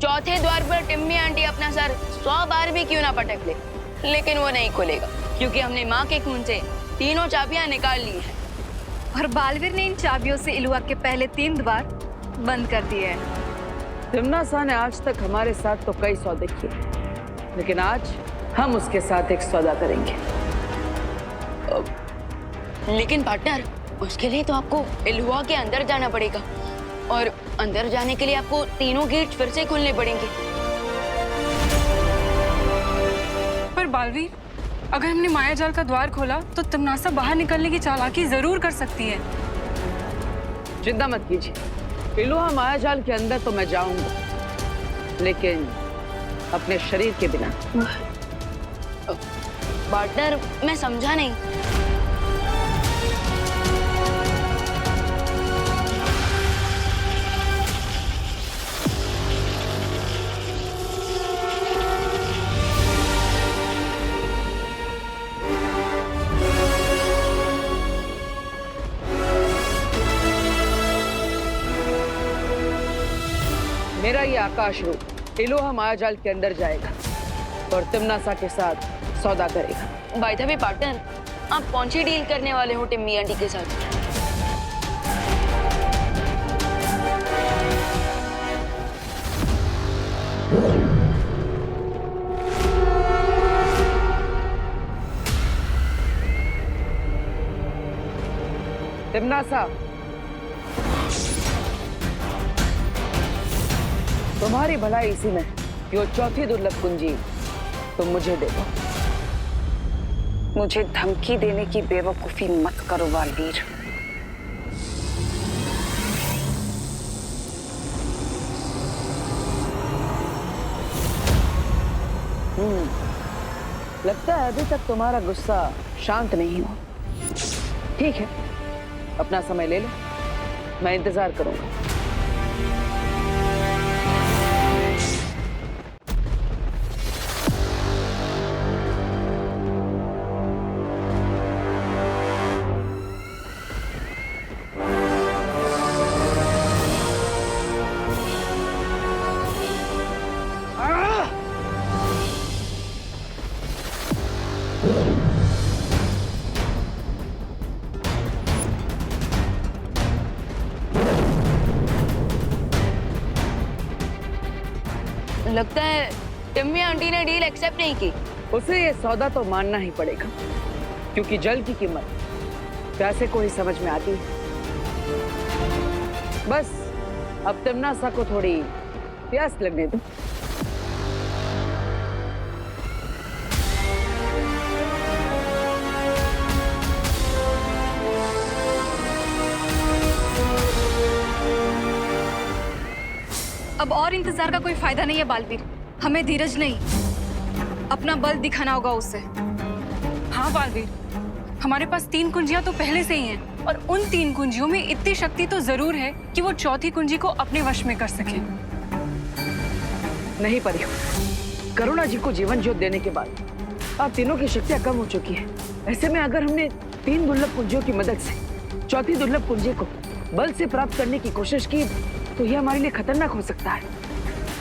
चौथे द्वार पर टिम्मी आंटी अपना सर 100 बार भी क्यों ना पटक ले, लेकिन वो नहीं खुलेगा क्योंकि हमने माँ के खून से तीनों चाबियां निकाल ली हैं। और बालवीर ने इन चाबियों से इलुआ के पहले 3 द्वार बंद कर दिए हैं। तिम्नासा ने आज तक हमारे साथ तो कई सौदे किए, लेकिन आज हम उसके साथ एक सौदा करेंगे। लेकिन पार्टनर, उसके लिए तो आपको इलुआ के अंदर जाना पड़ेगा और अंदर जाने के लिए आपको तीनों गेट फिर से खोलने पड़ेंगे। पर बालवीर, अगर हमने मायाजाल का द्वार खोला तो तिम्नासा बाहर निकलने की चालाकी जरूर कर सकती है। चिंता मत कीजिए, इलुआ मायाजाल के अंदर तो मैं जाऊंगा, लेकिन अपने शरीर के बिना। पार्टनर, मैं समझा नहीं। मेरा ये आकाश रूप इलोहा मायाजाल के अंदर जाएगा और तिम्नासा के साथ सौदा करेगा। बाय द वे पार्टनर, आप कौन सी डील करने वाले हो टिम्मी आंटी के साथ? तिम्नासा, तुम्हारी भलाई इसी में कि वो चौथी दुर्लभ कुंजी तुम मुझे दे दो। मुझे धमकी देने की बेवकूफी मत करो बालवीर। लगता है अभी तक तुम्हारा गुस्सा शांत नहीं हुआ। ठीक है, अपना समय ले लो, मैं इंतजार करूंगा। लगता है टिम्मी आंटी ने डील एक्सेप्ट नहीं की। उसे ये सौदा तो मानना ही पड़ेगा, क्योंकि जल की कीमत पैसे को ही समझ में आती है। बस अब तिम्नासा को थोड़ी प्यास लगने दो। अब और इंतजार का कोई फायदा नहीं है बालवीर। हमें धीरज नहीं, अपना बल दिखाना होगा उसे। हाँ बालवीर, हमारे पास 3 कुंजियां तो पहले से ही हैं और उन 3 कुंजियों में इतनी शक्ति तो जरूर है कि वो चौथी कुंजी को अपने वश में कर सके। नहीं परियो, करुणा जी को जीवन ज्योत देने के बाद आप तीनों की शक्तियां कम हो चुकी है। ऐसे में अगर हमने 3 दुर्लभ कुंजियों की मदद से चौथी दुर्लभ कुंजी को बल से प्राप्त करने की कोशिश की तो यह हमारे लिए खतरनाक हो सकता है।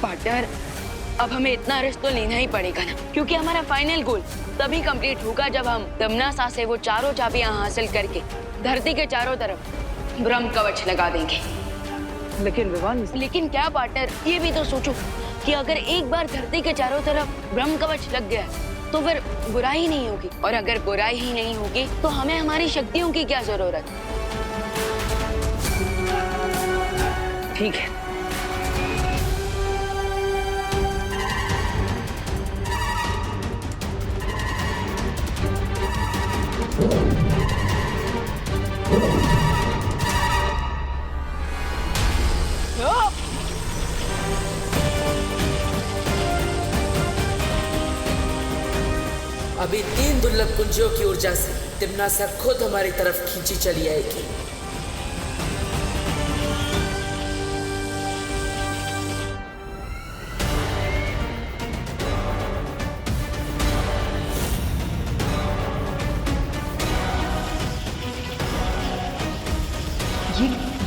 पार्टनर, अब हमें इतना रिस्क तो लेना ही पड़ेगा ना, क्योंकि हमारा फाइनल गोल तभी कंप्लीट होगा जब हम तिम्नासा से वो चारों चाबियां हासिल करके धरती के चारों तरफ ब्रह्म कवच लगा देंगे। लेकिन विवान, लेकिन क्या पार्टनर, ये भी तो सोचो कि अगर एक बार धरती के चारों तरफ ब्रह्म कवच लग गया तो फिर बुराई नहीं होगी, और अगर बुराई ही नहीं होगी तो हमें हमारी शक्तियों की क्या जरूरत। ठीक है, अभी 3 दुर्लभ कुंजियों की ऊर्जा से तिम्नासा खुद हमारी तरफ खींची चली आएगी।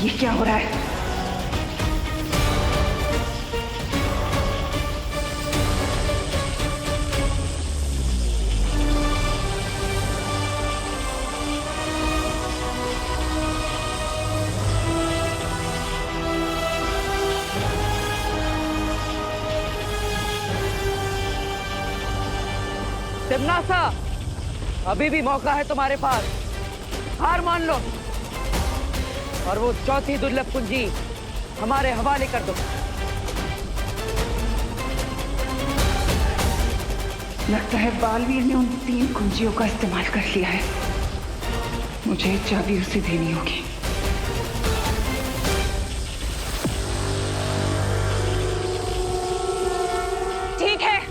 ये क्या हो रहा है? तिमनासा, अभी भी मौका है तुम्हारे पास, हार मान लो और वो चौथी दुर्लभ कुंजी हमारे हवाले कर दो। लगता है बालवीर ने उन 3 कुंजियों का इस्तेमाल कर लिया है। मुझे चाबी उसे देनी होगी। ठीक है,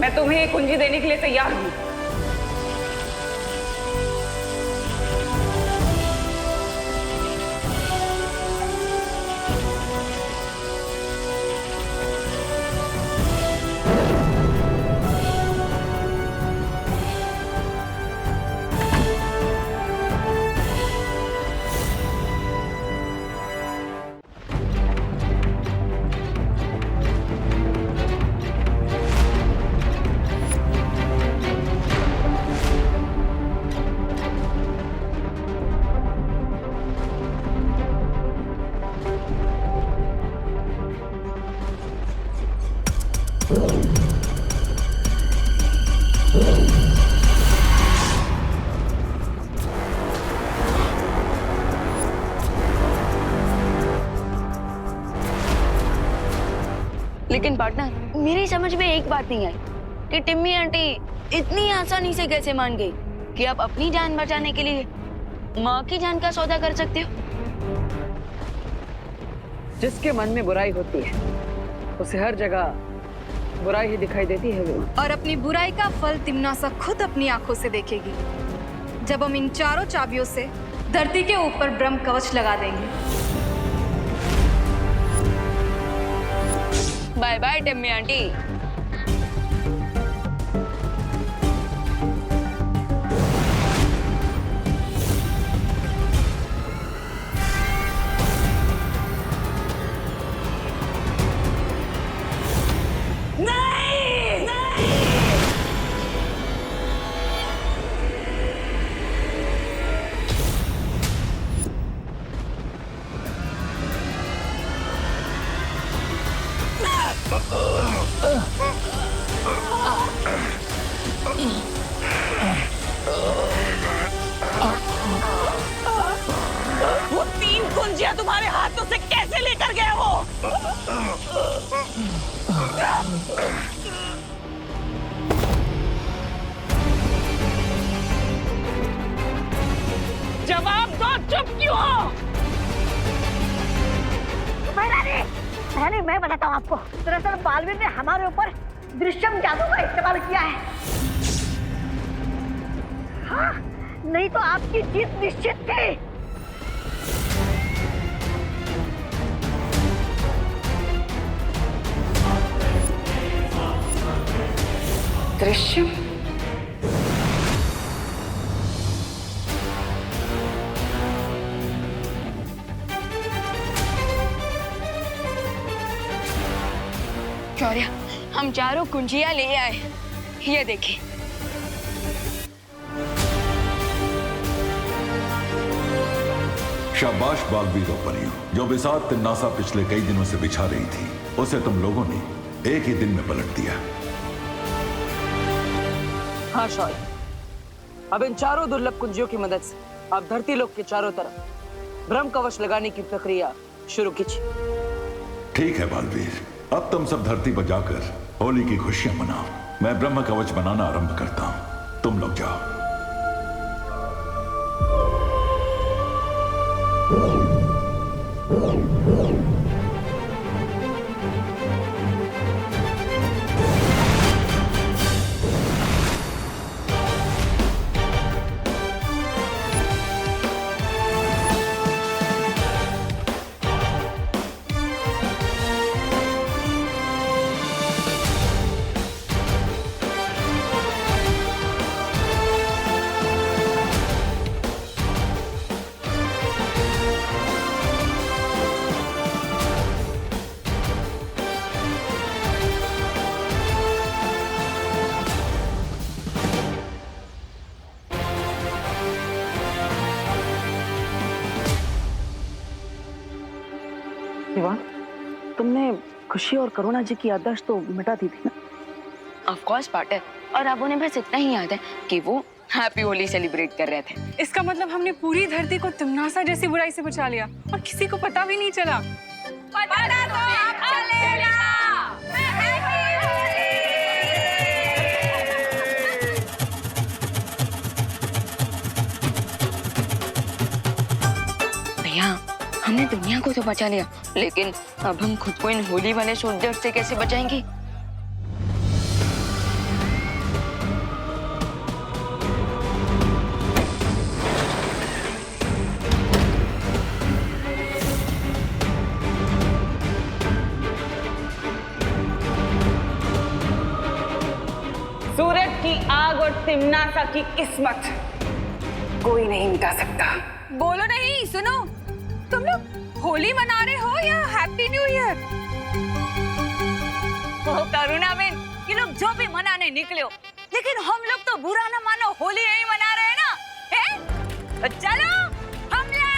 मैं तुम्हें ये कुंजी देने के लिए तैयार हूं। लेकिन पार्टनर, मेरी समझ में एक बात नहीं आई कि टिम्मी आंटी इतनी आसानी से कैसे मान गई कि आप अपनी जान बचाने के लिए माँ की जान का सौदा कर सकते हो। जिसके मन में बुराई होती है उसे हर जगह बुराई ही दिखाई देती है। वो और अपनी बुराई का फल तिमनासा खुद अपनी आंखों से देखेगी जब हम इन चारों चाबियों से धरती के ऊपर ब्रह्म कवच लगा देंगे। Bye bye Timmy aunty. वो 3 कुंजियां तुम्हारे हाथों से कैसे लेकर गया वो? जवाब दो, चुप क्यों हो? रानी, मैं बताता हूँ आपको। दरअसल बालवीर ने हमारे ऊपर दृश्यम जादू का इस्तेमाल किया है। हाँ, नहीं तो आपकी जीत निश्चित थी। दृश्यम? शौर्य, हम चारों कुंजियां ले आए। ये देखिए। शाबाश बालवीर और परियों, जो बिसात तिन्नासा पिछले कई दिनों से बिछा रही थी, उसे तुम लोगों ने एक ही दिन में पलट दिया। हाँ शौर्य, अब इन चारों दुर्लभ कुंजियों की मदद से आप धरती लोक के चारों तरफ ब्रह्म कवच लगाने की प्रक्रिया शुरू कीजिए। ठीक है बालवीर, अब तुम सब धरती पर जाकर होली की खुशियां मनाओ। मैं ब्रह्म कवच बनाना आरंभ करता हूं, तुम लोग जाओ। तुमने खुशी और करुणा जी की याददाश्त तो मिटा दी थी ना? ऑफ कोर्स पार्टनर, और अब उन्हें बस इतना ही याद है कि वो हैप्पी होली सेलिब्रेट कर रहे थे। इसका मतलब हमने पूरी धरती को तिमनासा जैसी बुराई से बचा लिया और किसी को पता भी नहीं चला। पता तो अब चलेगा। भैया, हमने दुनिया को तो बचा लिया, लेकिन अब हम खुद को इन होली वाले सोल्जर से कैसे बचाएंगे? सूरज की आग और तिमनासा की किस्मत कोई नहीं मिटा सकता। बोलो नहीं, सुनो, तुम लोग होली मना रहे हो या हैप्पी न्यू ईयर? ओ करुणा बेन, ये लोग जो भी मनाने निकले हो, लेकिन हम लोग तो बुरा ना मानो होली यही मना रहे हैं ना, हैं? तो चलो हमला!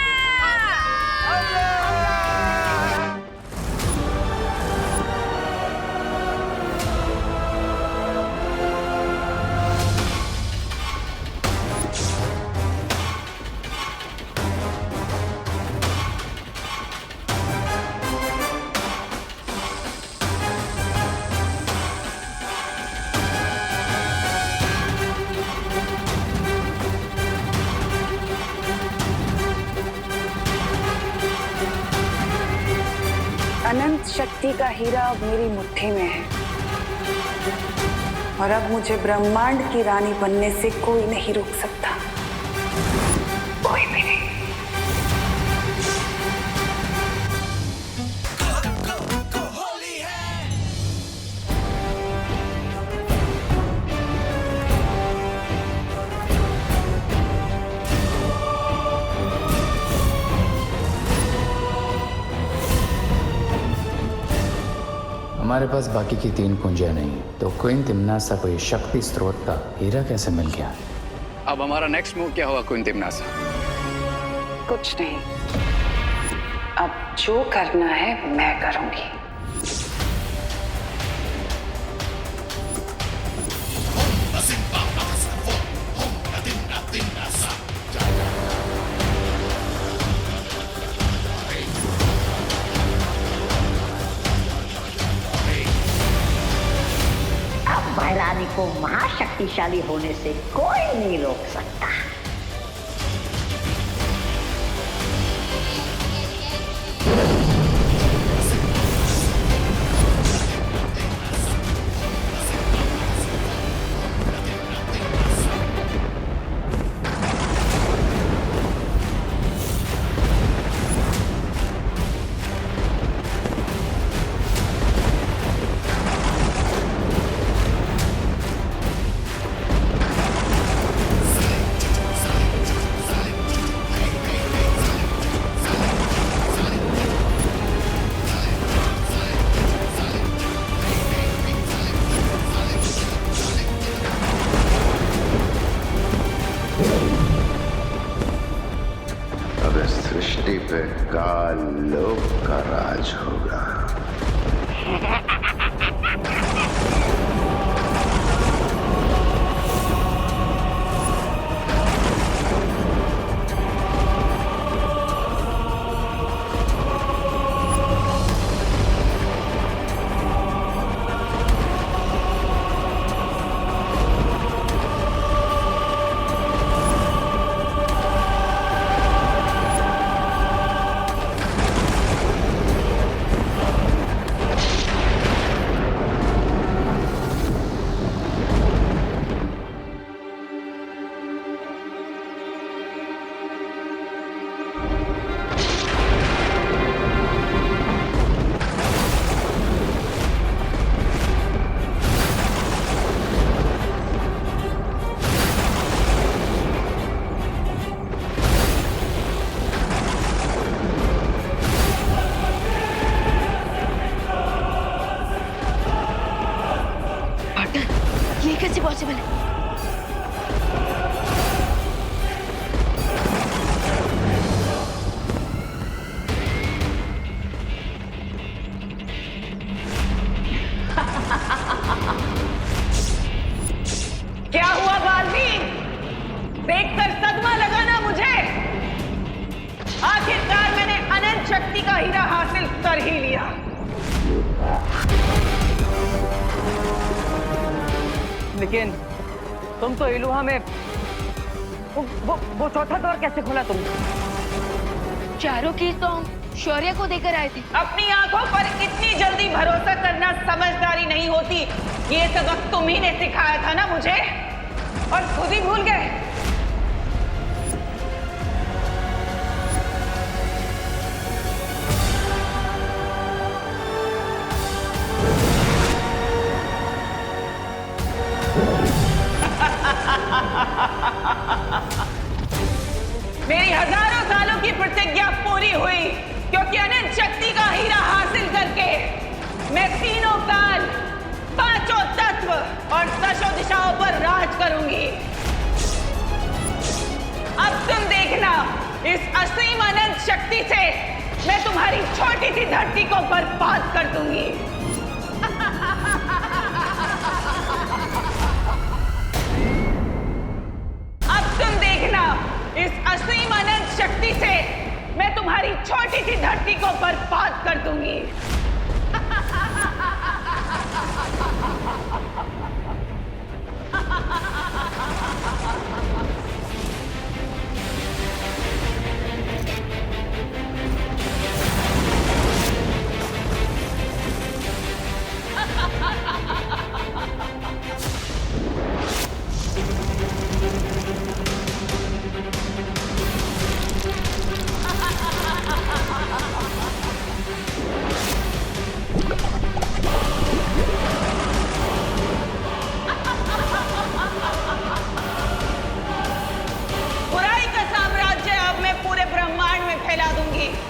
अनंत शक्ति का हीरा अब मेरी मुट्ठी में है और अब मुझे ब्रह्मांड की रानी बनने से कोई नहीं रोक सकता, कोई भी नहीं। हमारे पास बाकी की 3 कुंजियां नहीं, तो क्वीन तिमनासा को ये शक्ति स्रोत का हीरा कैसे मिल गया? अब हमारा नेक्स्ट मूव क्या होगा क्वीन तिमनासा? कुछ नहीं, अब जो करना है मैं करूंगी। महारानी को महाशक्तिशाली होने से कोई नहीं रोक सकता। सृष्टि पे काल लोक का राज होगा। ये कैसे पॉसिबल है? हीरा हासिल कर ही लिया। लेकिन तुम तो इलुहा में वो चौथा द्वार कैसे खोला तुमने? चारों कीज तो हम शौर्य को देकर आए थे। अपनी आंखों पर इतनी जल्दी भरोसा करना समझदारी नहीं होती। ये सबक तुम ही ने सिखाया था ना मुझे, और खुद ही भूल गए। मेरी हजारों सालों की प्रतिज्ञा पूरी हुई, क्योंकि अनंत शक्ति का हीरा हासिल करके मैं तीनों काल, पांचों तत्व और दशों दिशाओं पर राज करूंगी। अब तुम देखना, इस असीम अनंत शक्ति से मैं तुम्हारी छोटी सी धरती को बर्बाद कर दूंगी। अब तुम देखना, इस असीम अनंत शक्ति से मैं तुम्हारी छोटी सी धरती को बर्बाद कर दूंगी।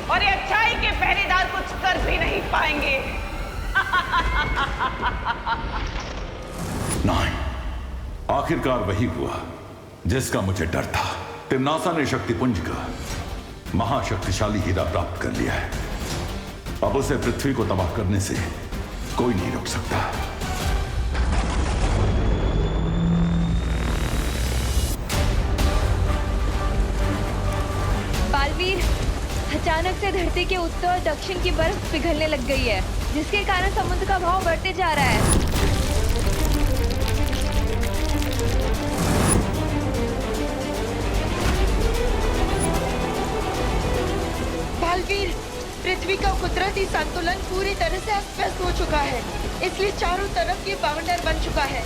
और ये अच्छाई के पहरेदार कुछ कर भी नहीं पाएंगे। नहीं, आखिरकार वही हुआ जिसका मुझे डर था। तिम्नासा ने शक्तिपुंज का महाशक्तिशाली हीरा प्राप्त कर लिया है। अब उसे पृथ्वी को तबाह करने से कोई नहीं रोक सकता। बालवीर, अचानक से धरती के उत्तर और दक्षिण की बर्फ पिघलने लग गई है, जिसके कारण समुद्र का भाव बढ़ते जा रहा है। बालवीर, पृथ्वी का कुदरती संतुलन पूरी तरह से अस्त-व्यस्त हो चुका है, इसलिए चारों तरफ ये बावंडर बन चुका है।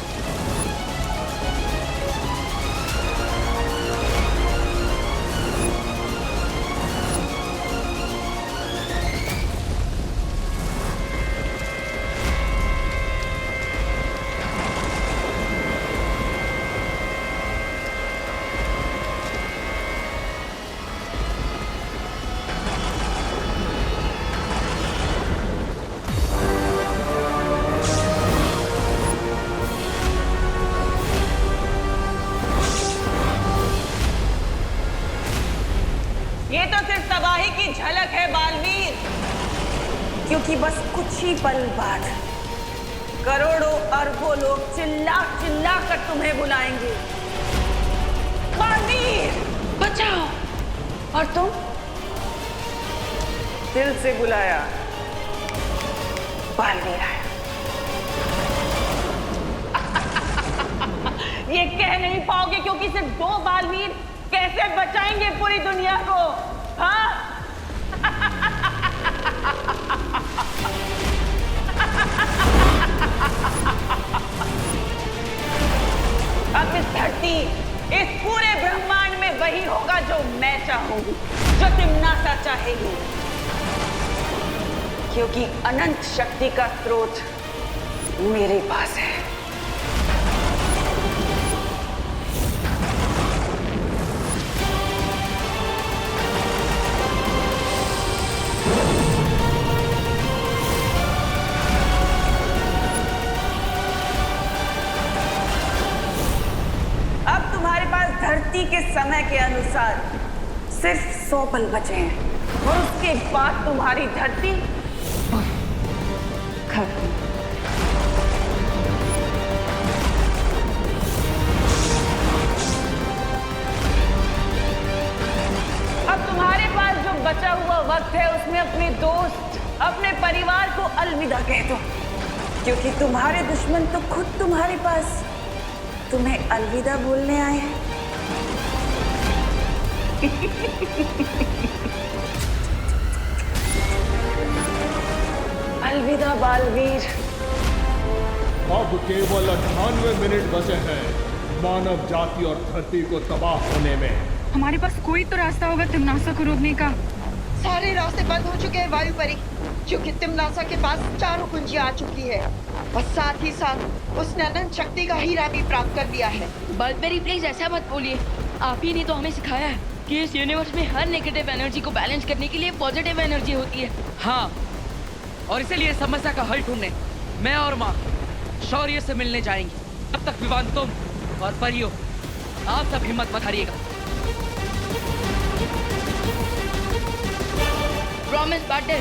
ये तो सिर्फ तबाही की झलक है बालवीर, क्योंकि बस कुछ ही पल बाद करोड़ों अरबों लोग चिल्ला चिल्ला कर तुम्हें बुलाएंगे, बालवीर बचाओ। और तुम दिल से बुलाया, बालवीर आया। ये कह नहीं पाओगे, क्योंकि सिर्फ दो बालवीर कैसे बचाएंगे पूरी दुनिया को? हाँ? अब इस धरती, इस पूरे ब्रह्मांड में वही होगा जो मैं चाहूंगी, जो तिम्नासा चाहेगी, क्योंकि अनंत शक्ति का स्रोत मेरे पास है। धरती के समय के अनुसार सिर्फ 100 पल बचे हैं, और उसके बाद तुम्हारी धरती खत्म। अब तुम्हारे पास जो बचा हुआ वक्त है, उसमें अपने दो अलविदा कह दो, क्योंकि तुम्हारे दुश्मन तो खुद तुम्हारे पास तुम्हें अलविदा बोलने आए हैं। अलविदा बालवीर। अब केवल 98 मिनट बचे हैं मानव जाति और धरती को तबाह होने में। हमारे पास कोई तो रास्ता होगा तिम्नासा को रोकने का। सारे रास्ते बंद हो चुके हैं वायु परी, क्योंकि तिम्नासा के पास चारों कुंजियां आ चुकी है और साथ ही साथ उसने अनंत शक्ति का हीरा भी प्राप्त कर लिया है। बल्बेरी प्लीज ऐसा मत बोलिए, आप ही ने तो हमें सिखाया है कि इस यूनिवर्स में हर नेगेटिव एनर्जी को बैलेंस करने के लिए पॉजिटिव एनर्जी होती है। हाँ, और इसीलिए समस्या का हल ढूंढने मैं और माँ शौर्य से मिलने जाएंगे। अब तक विवान तुम और परियो आप सब हिम्मत मत हारिएगा। प्रॉमिस पार्टनर,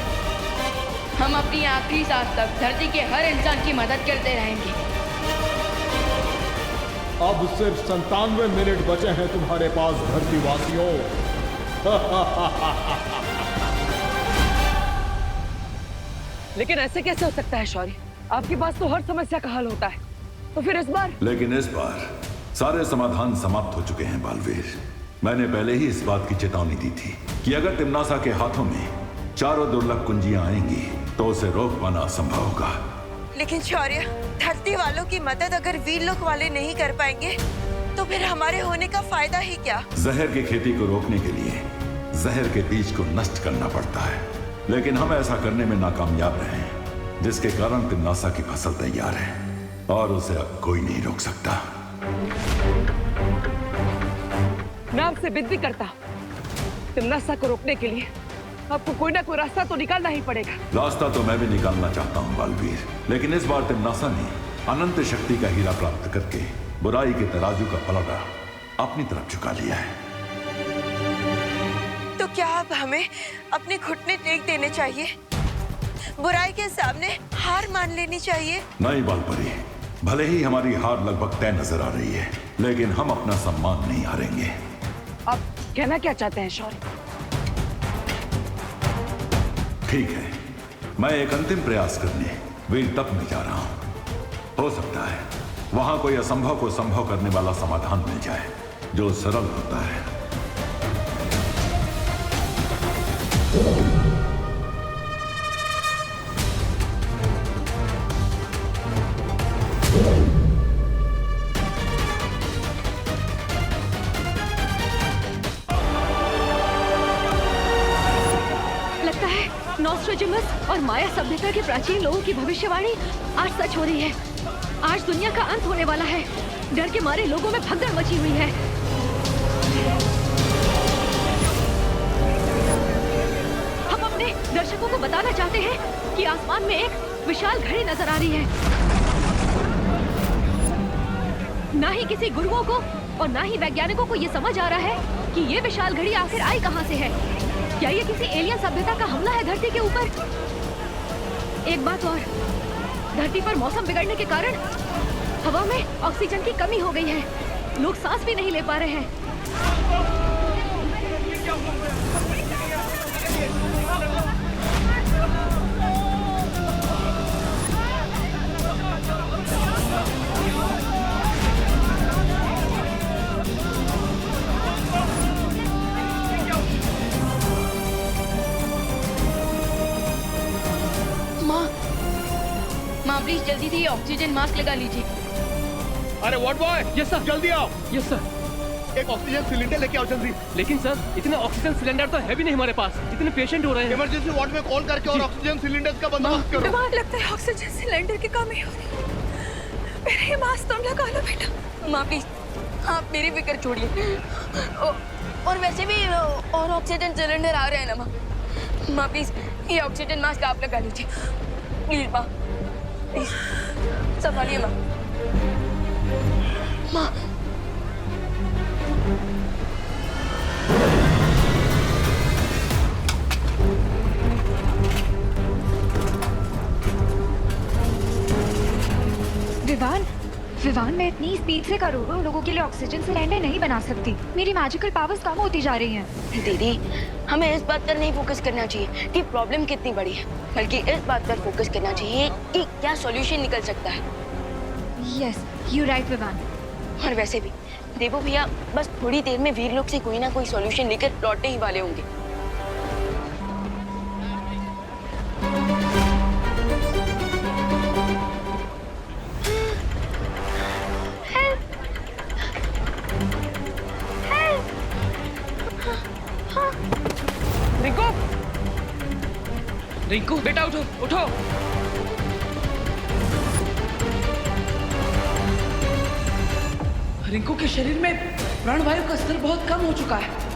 हम अपनी आखिरी सांस तक धरती के हर इंसान की मदद करते रहेंगे। अब सिर्फ 97 मिनट बचे हैं तुम्हारे पास धरतीवासियों। लेकिन ऐसे कैसे हो सकता है शौर्य? आपके पास तो हर समस्या का हल होता है, तो फिर इस बार? लेकिन इस बार सारे समाधान समाप्त हो चुके हैं बालवीर। मैंने पहले ही इस बात की चेतावनी दी थी कि अगर तिम्नासा के हाथों में चारों दुर्लभ कुंजियां आएंगी तो उसे रोक पाना असंभव होगा। लेकिन शौर्य, धरती वालों की मदद अगर वीरलोक वाले नहीं कर पाएंगे तो फिर हमारे होने का फायदा ही क्या? जहर की खेती को रोकने के लिए जहर के बीज को नष्ट करना पड़ता है, लेकिन हम ऐसा करने में नाकामयाब रहे हैं, जिसके कारण तिम्नासा की फसल तैयार है और उसे अब कोई नहीं रोक सकता। मैं आपसे विनती करता हूं, तिम्नासा को रोकने के लिए आपको कोई ना कोई रास्ता तो निकालना ही पड़ेगा। रास्ता तो मैं भी निकालना चाहता हूँ बालवीर, लेकिन इस बार तिम्नासा ने अनंत शक्ति का हीरा प्राप्त करके बुराई के तराजू का पलड़ा अपनी तरफ झुका लिया है। तो क्या अब हमें अपने घुटने टेक देने चाहिए? बुराई के सामने हार मान लेनी चाहिए? नहीं बालपरी, भले ही हमारी हार लगभग तय नजर आ रही है, लेकिन हम अपना सम्मान नहीं हारेंगे। आप कहना क्या चाहते हैं शौर्य? ठीक है, मैं एक अंतिम प्रयास करने वीर तक में जा रहा हूं। हो सकता है वहां कोई असंभव को संभव करने वाला समाधान मिल जाए जो सरल होता है। नॉस्ट्रेडमस और माया सभ्यता के प्राचीन लोगों की भविष्यवाणी आज सच हो रही है। आज दुनिया का अंत होने वाला है। डर के मारे लोगों में भगदड़ मची हुई है। हम अपने दर्शकों को बताना चाहते हैं कि आसमान में एक विशाल घड़ी नजर आ रही है। ना ही किसी गुरुओं को और ना ही वैज्ञानिकों को ये समझ आ रहा है कि ये विशाल घड़ी आखिर आई कहां से है। क्या ये किसी एलियन सभ्यता का हमला है धरती के ऊपर? एक बात और, धरती पर मौसम बिगड़ने के कारण हवा में ऑक्सीजन की कमी हो गई है। लोग सांस भी नहीं ले पा रहे हैं। माँ प्लीज जल्दी से ये ऑक्सीजन मास्क लगा लीजिए। अरे व्हाट बॉय, यस सर, जल्दी आओ। Yes sir. एक ऑक्सीजन सिलेंडर लेके आओ जल्दी। लेकिन सर इतने ऑक्सीजन सिलेंडर तो है भी नहीं हमारे पास। इतने पेशेंट हो रहे हैं। इमरजेंसी वार्ड में कॉल करके और ऑक्सीजन सिलेंडर का बंदोबस्त करो। बीमार लगता है, ऑक्सीजन सिलेंडर की कमी हो रही है। मेरे ये मास्क तुम लगा लो बेटा। माँ प्लीज आप मेरी फिक्र छोड़िए। और वैसे भी और ऑक्सीजन सिलेंडर आ रहे हैं ना माँ। माँ प्लीज ये ऑक्सीजन मास्क आप लगा लीजिए प्लीज। माँ प्लीज संभालिए माँ। माँ विवान, विवान, मैं इतनी स्पीड से करोड़ों लोगों के लिए ऑक्सीजन सिलेंडर नहीं बना सकती। मेरी मैजिकल पावर्स कम होती जा रही हैं। दीदी, हमें इस बात पर नहीं फोकस करना चाहिए कि प्रॉब्लम कितनी बड़ी है, बल्कि इस बात पर फोकस करना चाहिए कि क्या सॉल्यूशन निकल सकता है। Yes, you right Vivaan. और वैसे भी देवो भैया बस थोड़ी देर में वीर लोग से कोई ना कोई सॉल्यूशन लेकर लौटने ही वाले होंगे। रिंकू, रिंकू बेटा उठो उठो। रिंकू के शरीर में प्राणवायु का स्तर बहुत कम हो चुका है।